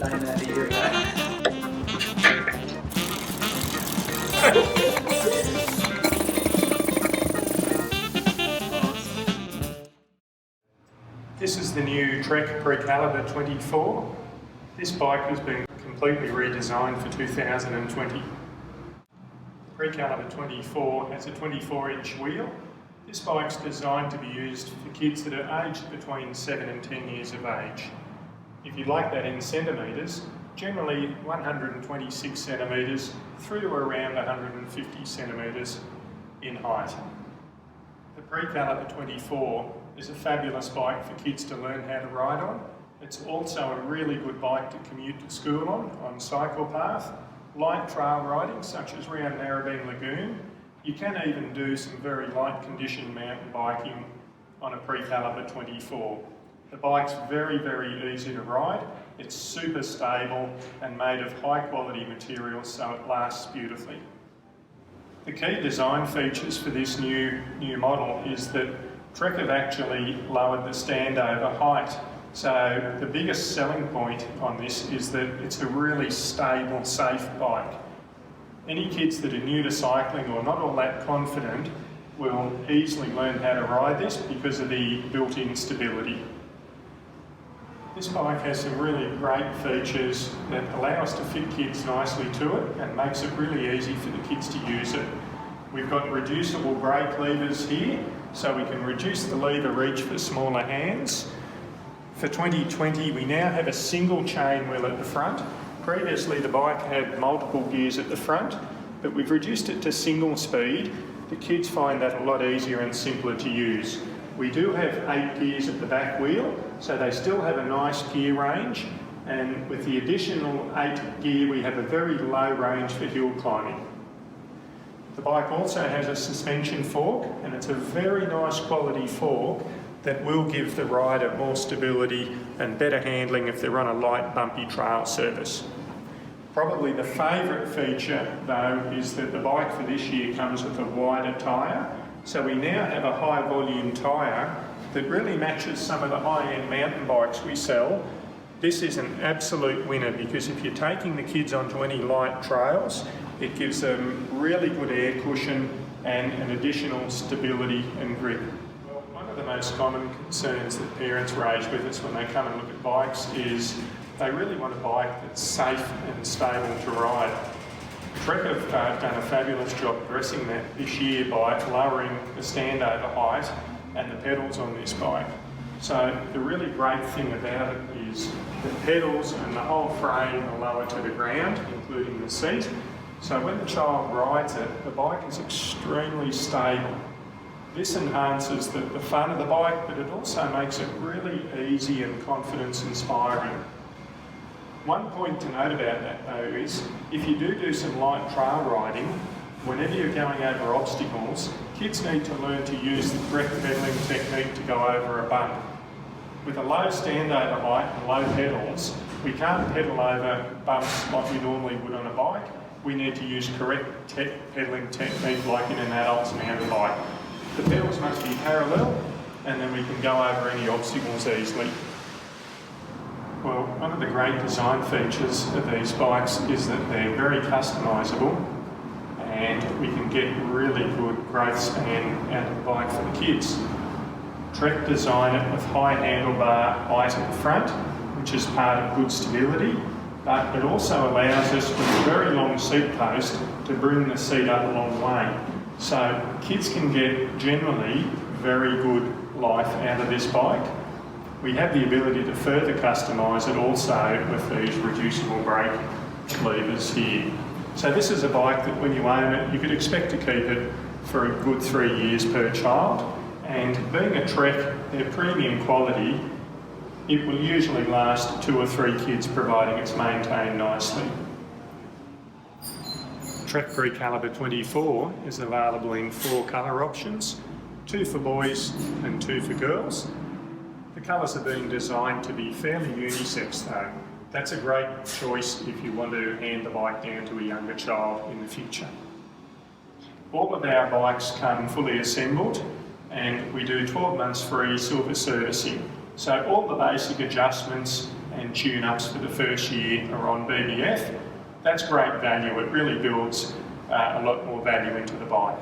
saying that here, This is the new Trek Precaliber 24. This bike has been completely redesigned for 2020. Precaliber 24 has a 24-inch wheel. This bike's designed to be used for kids that are aged between 7 and 10 years of age. If you like that in centimetres, generally 126 centimetres through to around 150 centimetres in height. The Precaliber 24 is a fabulous bike for kids to learn how to ride on. It's also a really good bike to commute to school on cycle path, light trail riding such as around Narrabeen Lagoon. You can even do some very light condition mountain biking on a Precaliber 24. The bike's very, very easy to ride. It's super stable and made of high quality materials, so it lasts beautifully. The key design features for this new model is that Trek have actually lowered the standover height. So the biggest selling point on this is that it's a really stable, safe bike. Any kids that are new to cycling or not all that confident will easily learn how to ride this because of the built-in stability. This bike has some really great features that allow us to fit kids nicely to it and makes it really easy for the kids to use it. We've got reducible brake levers here, so we can reduce the lever reach for smaller hands. For 2020, we now have a single chain wheel at the front. Previously, the bike had multiple gears at the front, but we've reduced it to single speed. The kids find that a lot easier and simpler to use. We do have 8 gears at the back wheel, so they still have a nice gear range, and with the additional 8 gear, we have a very low range for hill climbing. The bike also has a suspension fork, and it's a very nice quality fork that will give the rider more stability and better handling if they're on a light bumpy trail surface. Probably the favourite feature though is that the bike for this year comes with a wider tyre. So we now have a high volume tyre that really matches some of the high-end mountain bikes we sell. This is an absolute winner because if you're taking the kids onto any light trails, it gives them really good air cushion and an additional stability and grip. Well, one of the most common concerns that parents raise with us when they come and look at bikes is they really want a bike that's safe and stable to ride. Trek have done a fabulous job addressing that this year by lowering the standover height and the pedals on this bike. So the really great thing about it is the pedals and the whole frame are lower to the ground, including the seat. So when the child rides it, the bike is extremely stable. This enhances the fun of the bike, but it also makes it really easy and confidence inspiring. One point to note about that though is, if you do some light trail riding, whenever you're going over obstacles, kids need to learn to use the correct pedaling technique to go over a bump. With a low standover height and low pedals, we can't pedal over bumps like we normally would on a bike. We need to use correct pedaling technique like in an adult's mountain bike. The pedals must be parallel, and then we can go over any obstacles easily. Well, one of the great design features of these bikes is that they're very customisable and we can get really good growth span out of the bike for the kids. Trek design it with high handlebar height at the front, which is part of good stability, but it also allows us with a very long seat post to bring the seat up a long way. So kids can get generally very good life out of this bike. We have the ability to further customise it also with these reducible brake levers here. So this is a bike that when you own it, you could expect to keep it for a good 3 years per child. And being a Trek, they're premium quality, it will usually last 2 or 3 kids providing it's maintained nicely. Trek Precaliber 24 is available in 4 colour options, 2 for boys and 2 for girls. The colours are being designed to be fairly unisex though. That's a great choice if you want to hand the bike down to a younger child in the future. All of our bikes come fully assembled and we do 12 months free silver servicing. So all the basic adjustments and tune-ups for the first year are on BBF. That's great value. It really builds a lot more value into the bike.